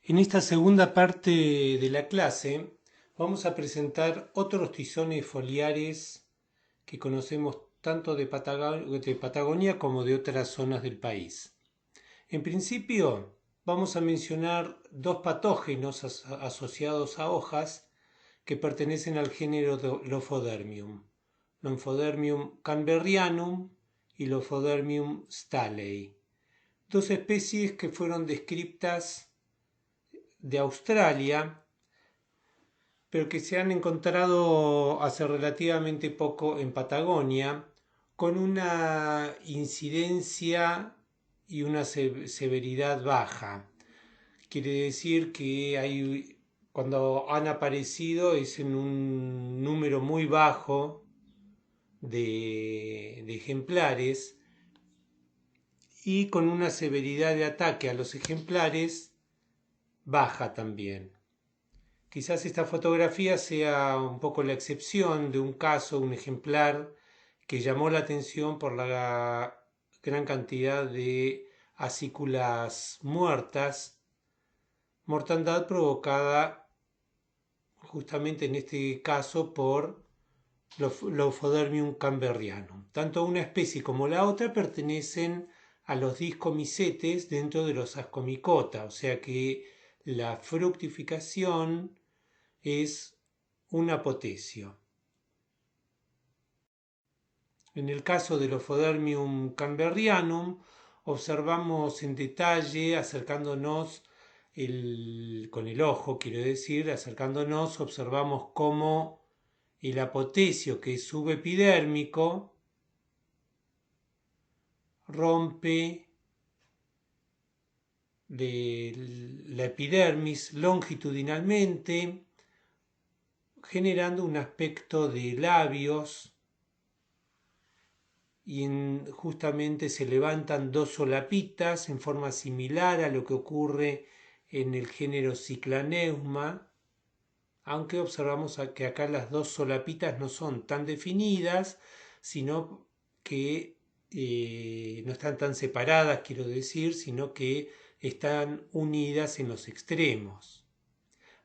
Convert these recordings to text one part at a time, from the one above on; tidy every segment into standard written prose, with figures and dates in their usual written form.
En esta segunda parte de la clase vamos a presentar otros tizones foliares que conocemos tanto de Patagonia como de otras zonas del país. En principio vamos a mencionar dos patógenos asociados a hojas que pertenecen al género Lophodermium, Lophodermium canberrianum y Lophodermium staley, dos especies que fueron descritas de Australia, pero que se han encontrado hace relativamente poco en Patagonia, con una incidencia y una severidad baja. Quiere decir que cuando han aparecido es en un número muy bajo de ejemplares y con una severidad de ataque a los ejemplares baja también. Quizás esta fotografía sea un poco la excepción de un caso, un ejemplar que llamó la atención por la gran cantidad de acículas muertas, mortandad provocada justamente en este caso por Lophodermium canberrianum. Tanto una especie como la otra pertenecen a los discomicetes dentro de los Ascomycota, o sea que la fructificación es un apotecio. En el caso del Lophodermium canberrianum observamos en detalle, acercándonos con el ojo, quiero decir, acercándonos, observamos cómo el apotecio, que es subepidérmico, rompe la epidermis longitudinalmente, generando un aspecto de labios, y justamente se levantan dos solapitas en forma similar a lo que ocurre en el género Cyclaneuma, aunque observamos que acá las dos solapitas no son tan definidas, sino que no están tan separadas, quiero decir, sino que están unidas en los extremos.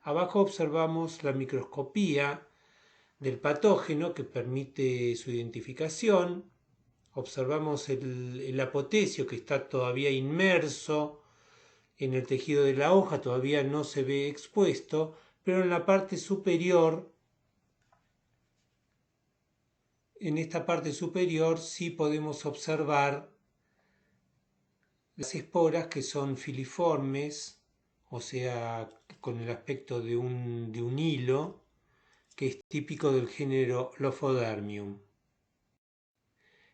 Abajo observamos la microscopía del patógeno que permite su identificación. Observamos el apotecio que está todavía inmerso en el tejido de la hoja, todavía no se ve expuesto, pero en la parte superior, en esta parte superior sí podemos observar las esporas que son filiformes, o sea, con el aspecto de un hilo, que es típico del género Lophodermium.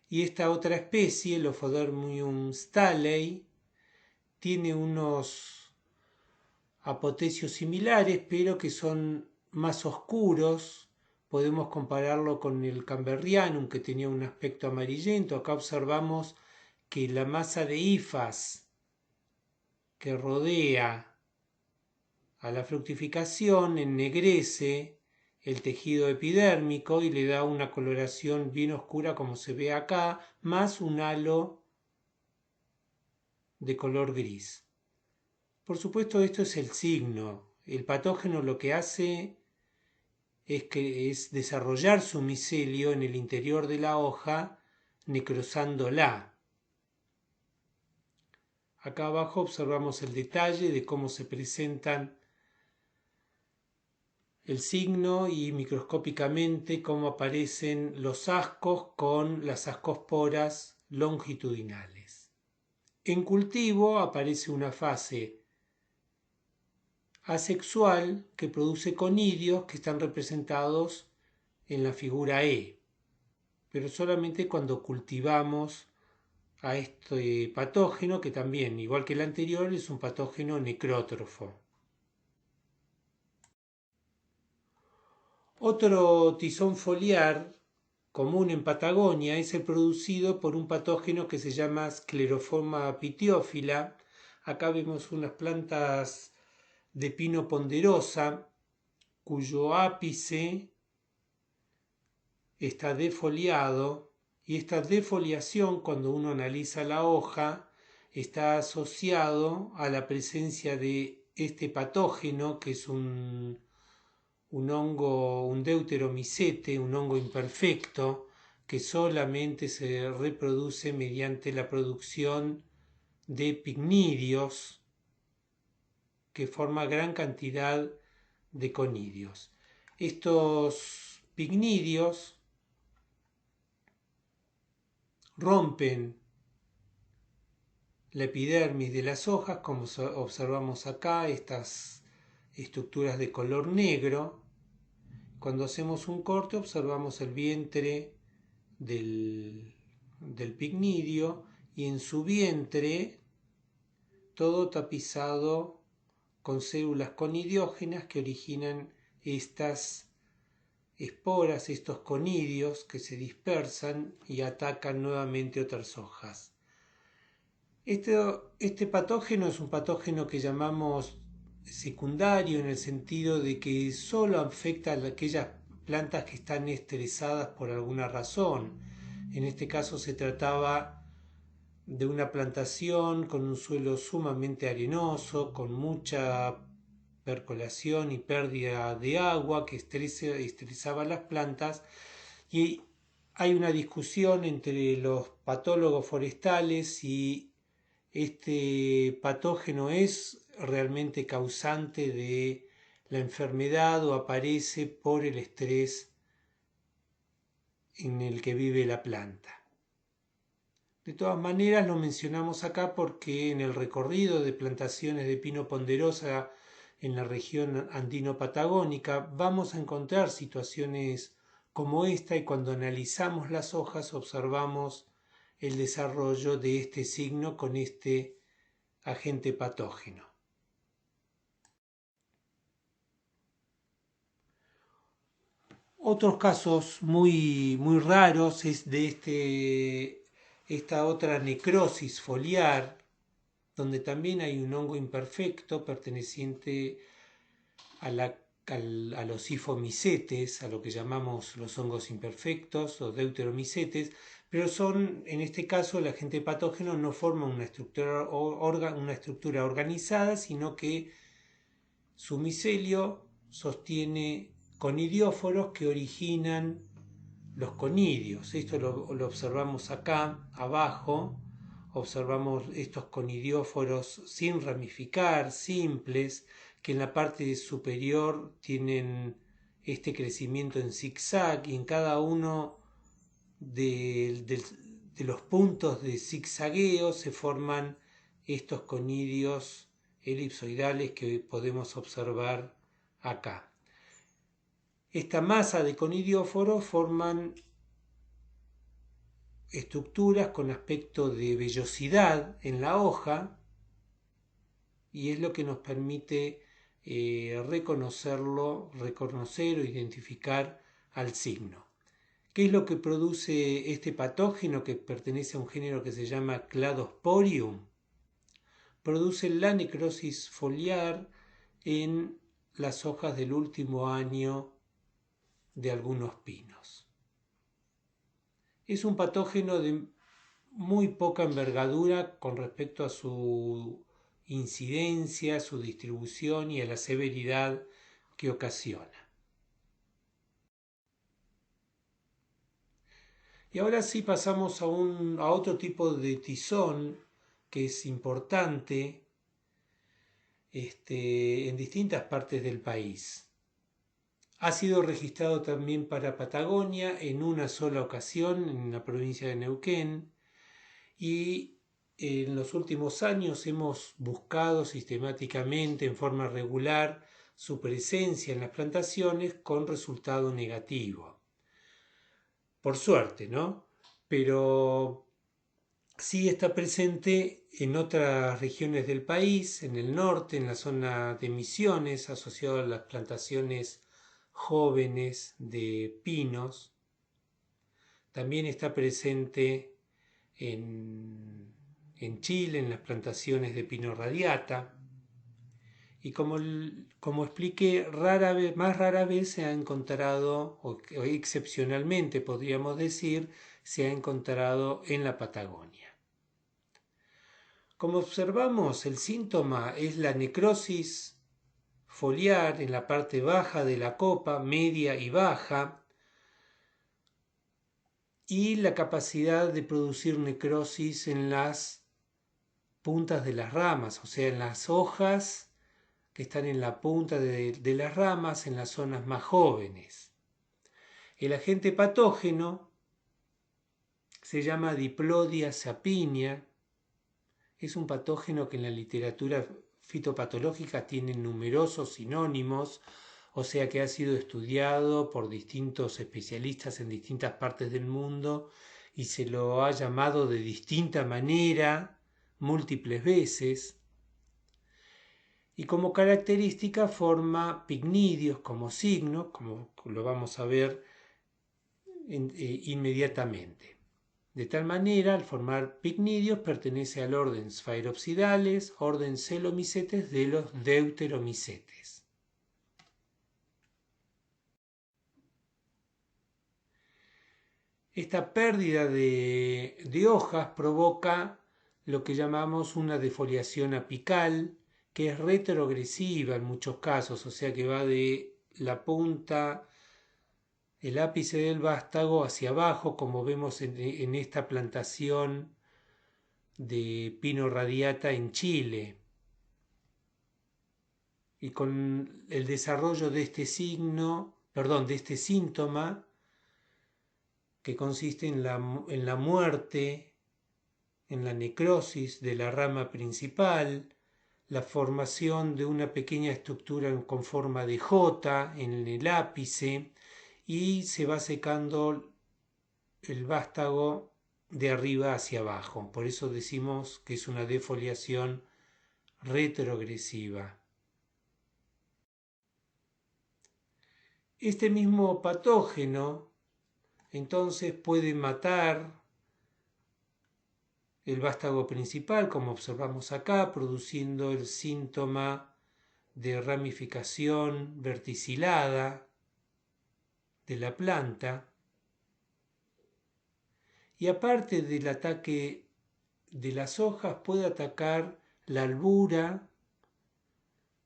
Y esta otra especie, Lophodermium staley, tiene unos apotecios similares, pero que son más oscuros. Podemos compararlo con el canberrianum, que tenía un aspecto amarillento. Acá observamos que la masa de hifas que rodea a la fructificación ennegrece el tejido epidérmico y le da una coloración bien oscura como se ve acá, más un halo de color gris. Por supuesto, esto es el signo. El patógeno lo que hace es desarrollar su micelio en el interior de la hoja, necrosándola. Acá abajo observamos el detalle de cómo se presentan el signo y microscópicamente cómo aparecen los ascos con las ascosporas longitudinales. En cultivo aparece una fase asexual que produce conidios que están representados en la figura E, pero solamente cuando cultivamos a este patógeno, que también, igual que el anterior, es un patógeno necrótrofo. Otro tizón foliar común en Patagonia es el producido por un patógeno que se llama Scleroforma pitiófila. Acá vemos unas plantas de pino ponderosa cuyo ápice está defoliado, y esta defoliación, cuando uno analiza la hoja, está asociado a la presencia de este patógeno, que es un hongo, un deuteromicete, un hongo imperfecto, que solamente se reproduce mediante la producción de picnidios, que forma gran cantidad de conidios. Estos picnidios rompen la epidermis de las hojas, como observamos acá, estas estructuras de color negro. Cuando hacemos un corte observamos el vientre del picnidio, y en su vientre todo tapizado con células conidiógenas que originan estas esporas, estos conidios que se dispersan y atacan nuevamente otras hojas. Este patógeno es un patógeno que llamamos secundario, en el sentido de que solo afecta a aquellas plantas que están estresadas por alguna razón. En este caso se trataba de una plantación con un suelo sumamente arenoso, con mucha percolación y pérdida de agua que estresaba las plantas, y hay una discusión entre los patólogos forestales si este patógeno es realmente causante de la enfermedad o aparece por el estrés en el que vive la planta. De todas maneras, lo mencionamos acá porque en el recorrido de plantaciones de pino ponderosa en la región andino-patagónica vamos a encontrar situaciones como esta, y cuando analizamos las hojas observamos el desarrollo de este signo con este agente patógeno. Otros casos muy raros es de esta otra necrosis foliar, donde también hay un hongo imperfecto perteneciente a los hifomicetes, a lo que llamamos los hongos imperfectos o deuteromicetes, pero en este caso, el agente patógeno no forma una estructura organizada, sino que su micelio sostiene conidióforos que originan los conidios. Esto lo observamos acá abajo. Observamos estos conidióforos sin ramificar, simples, que en la parte superior tienen este crecimiento en zigzag, y en cada uno de los puntos de zigzagueo se forman estos conidios elipsoidales que podemos observar acá. Esta masa de conidióforos forman estructuras con aspecto de vellosidad en la hoja, y es lo que nos permite reconocer o identificar al signo. ¿Qué es lo que produce este patógeno, que pertenece a un género que se llama Cladosporium? Produce la necrosis foliar en las hojas del último año de algunos pinos. Es un patógeno de muy poca envergadura con respecto a su incidencia, su distribución y a la severidad que ocasiona. Y ahora sí pasamos a otro tipo de tizón que es importante en distintas partes del país. Ha sido registrado también para Patagonia en una sola ocasión en la provincia de Neuquén, y en los últimos años hemos buscado sistemáticamente, en forma regular, su presencia en las plantaciones con resultado negativo. Por suerte, ¿no? Pero sí está presente en otras regiones del país, en el norte, en la zona de Misiones, asociado a las plantaciones jóvenes de pinos. También está presente en Chile, en las plantaciones de pino radiata. Y como expliqué, más rara vez se ha encontrado, o excepcionalmente podríamos decir, se ha encontrado en la Patagonia. Como observamos, el síntoma es la necrosis foliar en la parte baja de la copa, media y baja, y la capacidad de producir necrosis en las puntas de las ramas, o sea, en las hojas que están en la punta de las ramas, en las zonas más jóvenes. El agente patógeno se llama Diplodia sapinea. Es un patógeno que en la literatura fitopatológica tiene numerosos sinónimos, o sea que ha sido estudiado por distintos especialistas en distintas partes del mundo y se lo ha llamado de distinta manera múltiples veces. Y como característica forma picnidios como signo, como lo vamos a ver inmediatamente. De tal manera, al formar picnidios, pertenece al orden Sphaeropsidales, orden Coelomicetes de los Deuteromicetes. Esta pérdida de hojas provoca lo que llamamos una defoliación apical, que es retrogresiva en muchos casos, o sea que va de la punta, el ápice del vástago hacia abajo, como vemos en esta plantación de pino radiata en Chile. Y con el desarrollo de este de este síntoma, que consiste en la muerte, en la necrosis de la rama principal, la formación de una pequeña estructura con forma de J en el ápice, y se va secando el vástago de arriba hacia abajo. Por eso decimos que es una defoliación retrogresiva. Este mismo patógeno entonces puede matar el vástago principal, como observamos acá, produciendo el síntoma de ramificación verticilada de la planta. Y aparte del ataque de las hojas, puede atacar la albura,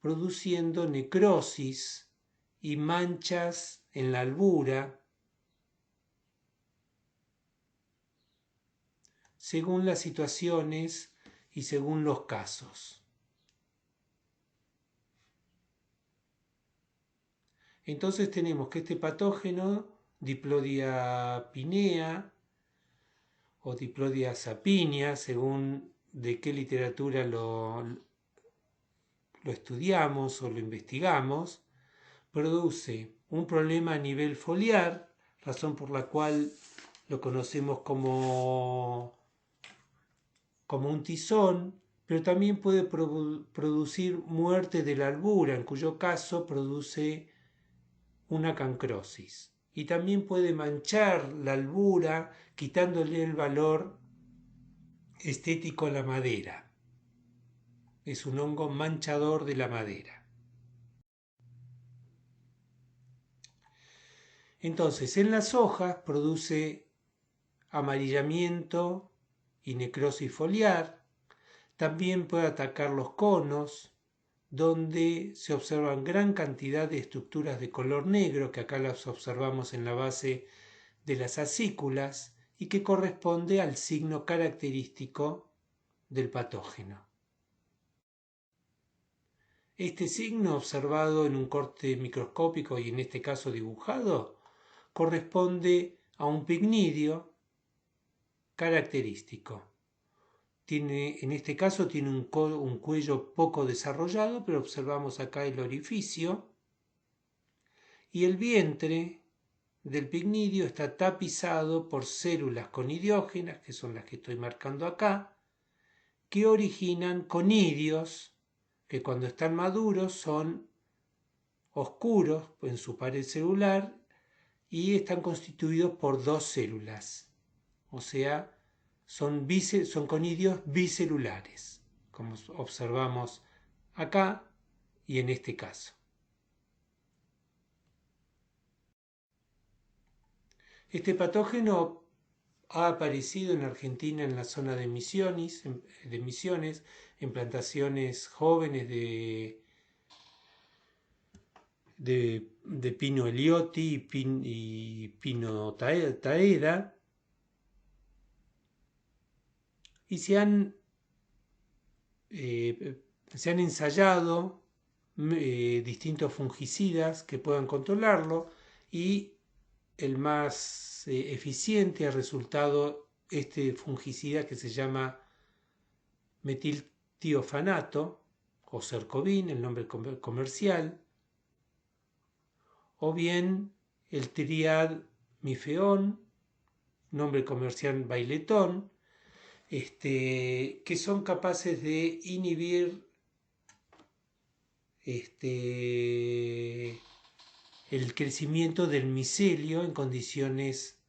produciendo necrosis y manchas en la albura, según las situaciones y según los casos. Entonces tenemos que este patógeno, Diplodia pinea o Diplodia sapinea, según de qué literatura lo estudiamos o lo investigamos, produce un problema a nivel foliar, razón por la cual lo conocemos como un tizón, pero también puede producir muerte de la albura, en cuyo caso produce una cancrosis. Y también puede manchar la albura, quitándole el valor estético a la madera. Es un hongo manchador de la madera. Entonces, en las hojas produce amarillamiento y necrosis foliar. También puede atacar los conos, donde se observan gran cantidad de estructuras de color negro, que acá las observamos en la base de las acículas, y que corresponde al signo característico del patógeno. Este signo, observado en un corte microscópico y en este caso dibujado, corresponde a un picnidio característico. En este caso tiene un cuello poco desarrollado, pero observamos acá el orificio, y el vientre del picnidio está tapizado por células conidiógenas, que son las que estoy marcando acá, que originan conidios, que cuando están maduros son oscuros en su pared celular y están constituidos por dos células, o sea, son conidios bicelulares, como observamos acá y en este caso. Este patógeno ha aparecido en Argentina en la zona de Misiones, en plantaciones jóvenes de pino elioti y pino taeda, y se han ensayado distintos fungicidas que puedan controlarlo, y el más eficiente ha resultado este fungicida que se llama metiltiofanato o Cercovin, el nombre comercial, o bien el triadmifeón, nombre comercial Bailetón, que son capaces de inhibir el crecimiento del micelio en condiciones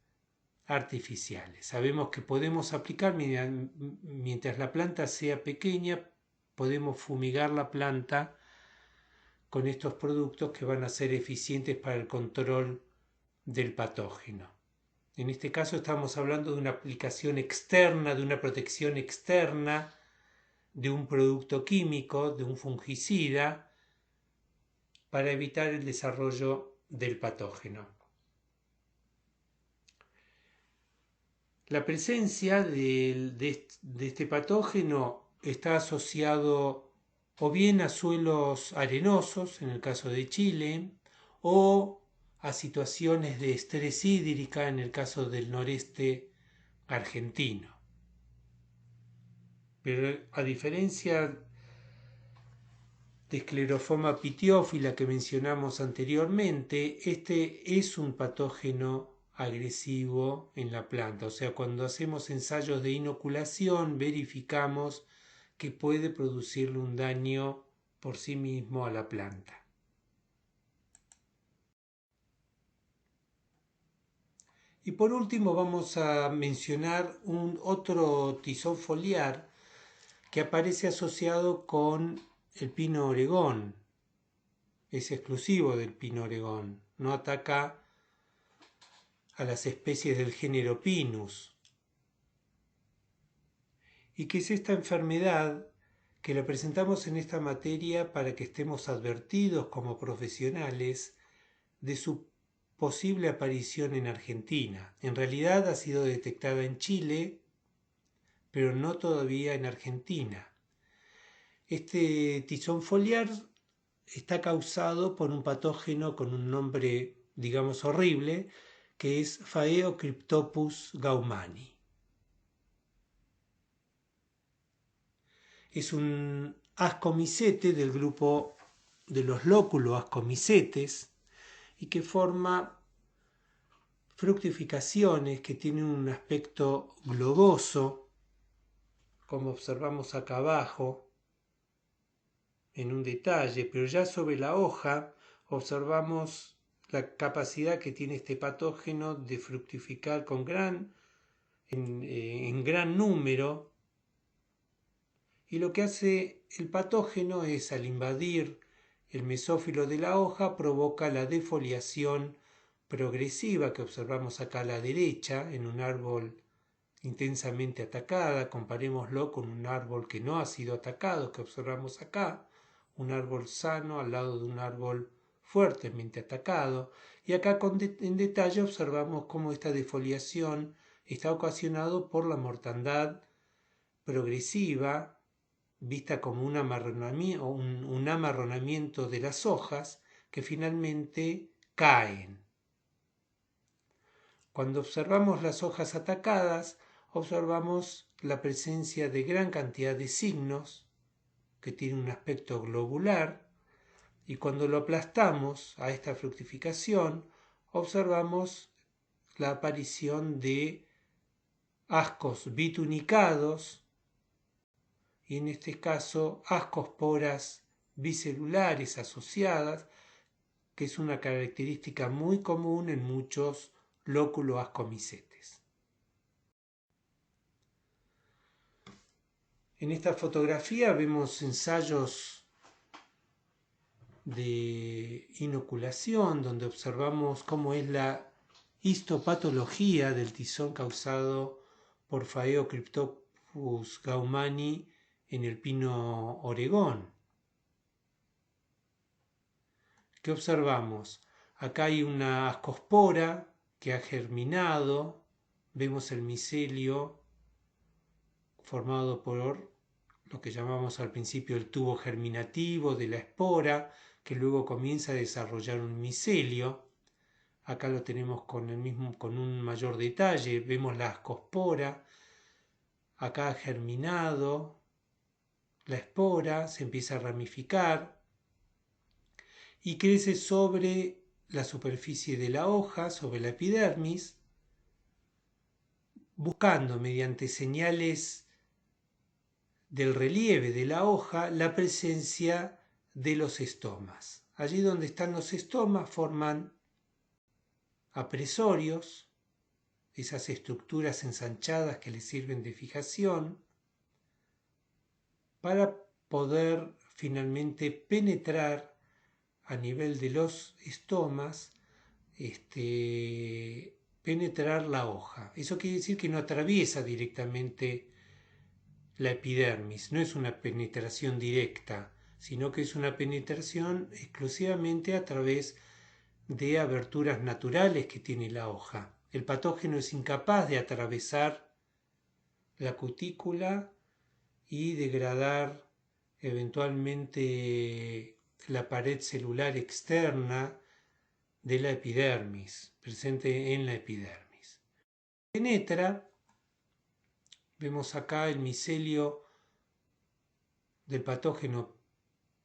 artificiales. Sabemos que podemos aplicar, mientras la planta sea pequeña, podemos fumigar la planta con estos productos que van a ser eficientes para el control del patógeno. En este caso estamos hablando de una aplicación externa, de una protección externa, de un producto químico, de un fungicida, para evitar el desarrollo del patógeno. La presencia de este patógeno está asociado o bien a suelos arenosos, en el caso de Chile, o a situaciones de estrés hídrica, en el caso del noreste argentino. Pero a diferencia de Sclerophoma pitiófila que mencionamos anteriormente, este es un patógeno agresivo en la planta. O sea, cuando hacemos ensayos de inoculación, verificamos que puede producirle un daño por sí mismo a la planta. Y por último vamos a mencionar otro tizón foliar que aparece asociado con el pino oregón. Es exclusivo del pino oregón, no ataca a las especies del género Pinus. ¿Y qué es esta enfermedad? Que la presentamos en esta materia para que estemos advertidos como profesionales de su posible aparición en Argentina. En realidad ha sido detectada en Chile, pero no todavía en Argentina. Este tizón foliar está causado por un patógeno con un nombre, digamos, horrible, que es Phaeocryptopus gaumani. Es un ascomicete del grupo de los lóculo-ascomicetes y que forma fructificaciones que tienen un aspecto globoso, como observamos acá abajo en un detalle, pero ya sobre la hoja observamos la capacidad que tiene este patógeno de fructificar en gran número, y lo que hace el patógeno es, al invadir el mesófilo de la hoja, provoca la defoliación progresiva que observamos acá a la derecha en un árbol intensamente atacada. Comparémoslo con un árbol que no ha sido atacado, que observamos acá, un árbol sano al lado de un árbol fuertemente atacado, y acá en detalle observamos cómo esta defoliación está ocasionado por la mortandad progresiva, vista como un amarronamiento de las hojas que finalmente caen. Cuando observamos las hojas atacadas, observamos la presencia de gran cantidad de signos que tienen un aspecto globular, y cuando lo aplastamos a esta fructificación, observamos la aparición de ascos bitunicados, y en este caso ascosporas bicelulares asociadas, que es una característica muy común en muchos lóculo-ascomicetes. En esta fotografía vemos ensayos de inoculación donde observamos cómo es la histopatología del tizón causado por Phaeocryptopus gaumani en el pino Oregón. ¿Qué observamos? Acá hay una ascospora que ha germinado, vemos el micelio formado por lo que llamamos al principio el tubo germinativo de la espora, que luego comienza a desarrollar un micelio. Acá lo tenemos con un mayor detalle, vemos la ascospora, acá ha germinado la espora, se empieza a ramificar y crece sobre la superficie de la hoja, sobre la epidermis, buscando mediante señales del relieve de la hoja la presencia de los estomas. Allí donde están los estomas forman apresorios, esas estructuras ensanchadas que les sirven de fijación, para poder finalmente penetrar a nivel de los estomas, penetrar la hoja. Eso quiere decir que no atraviesa directamente la epidermis, no es una penetración directa, sino que es una penetración exclusivamente a través de aberturas naturales que tiene la hoja. El patógeno es incapaz de atravesar la cutícula y degradar eventualmente la pared celular externa de la epidermis, presente en la epidermis. Penetra, vemos acá el micelio del patógeno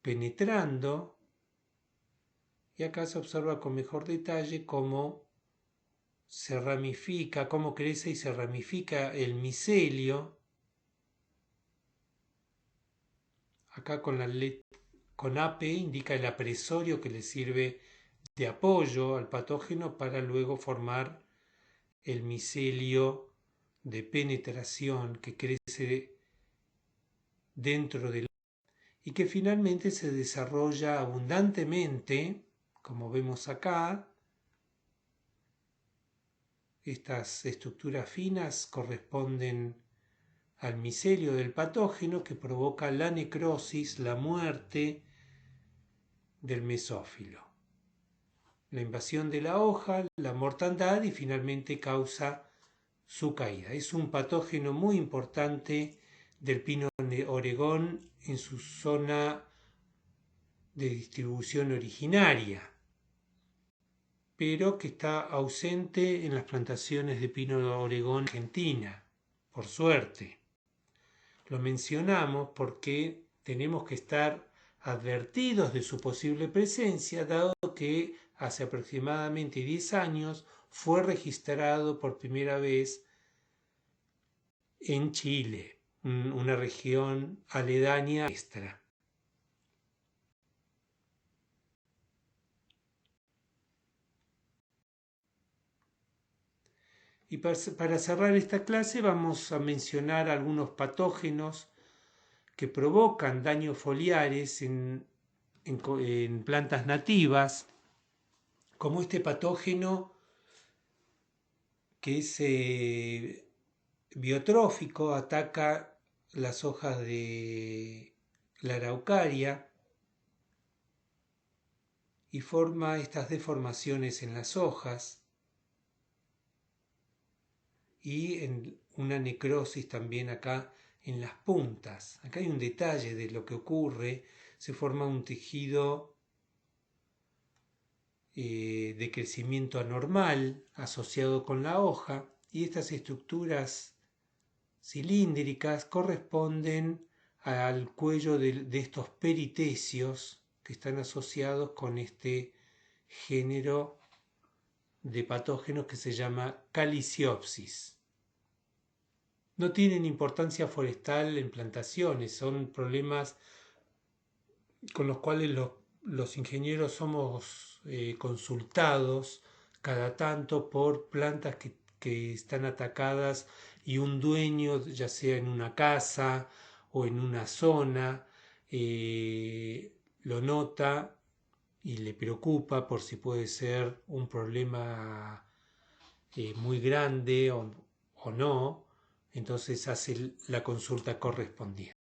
penetrando, y acá se observa con mejor detalle cómo se ramifica, cómo crece y se ramifica el micelio. Acá con AP indica el apresorio que le sirve de apoyo al patógeno para luego formar el micelio de penetración que crece dentro del y que finalmente se desarrolla abundantemente, como vemos acá. Estas estructuras finas corresponden al micelio del patógeno que provoca la necrosis, la muerte del mesófilo, la invasión de la hoja, la mortandad y finalmente causa su caída. Es un patógeno muy importante del pino Oregón en su zona de distribución originaria, pero que está ausente en las plantaciones de pino Oregón Argentina, por suerte. Lo mencionamos porque tenemos que estar advertidos de su posible presencia, dado que hace aproximadamente 10 años fue registrado por primera vez en Chile, una región aledaña extra. Y para cerrar esta clase vamos a mencionar algunos patógenos que provocan daños foliares en plantas nativas, como este patógeno que es biotrófico, ataca las hojas de la araucaria y forma estas deformaciones en las hojas y en una necrosis también acá en las puntas. Acá hay un detalle de lo que ocurre, se forma un tejido de crecimiento anormal asociado con la hoja y estas estructuras cilíndricas corresponden al cuello de estos peritecios que están asociados con este género de patógenos que se llama Caliciopsis. No tienen importancia forestal en plantaciones, son problemas con los cuales los ingenieros somos consultados cada tanto por plantas que están atacadas y un dueño, ya sea en una casa o en una zona, lo nota y le preocupa por si puede ser un problema muy grande o no, entonces hace la consulta correspondiente.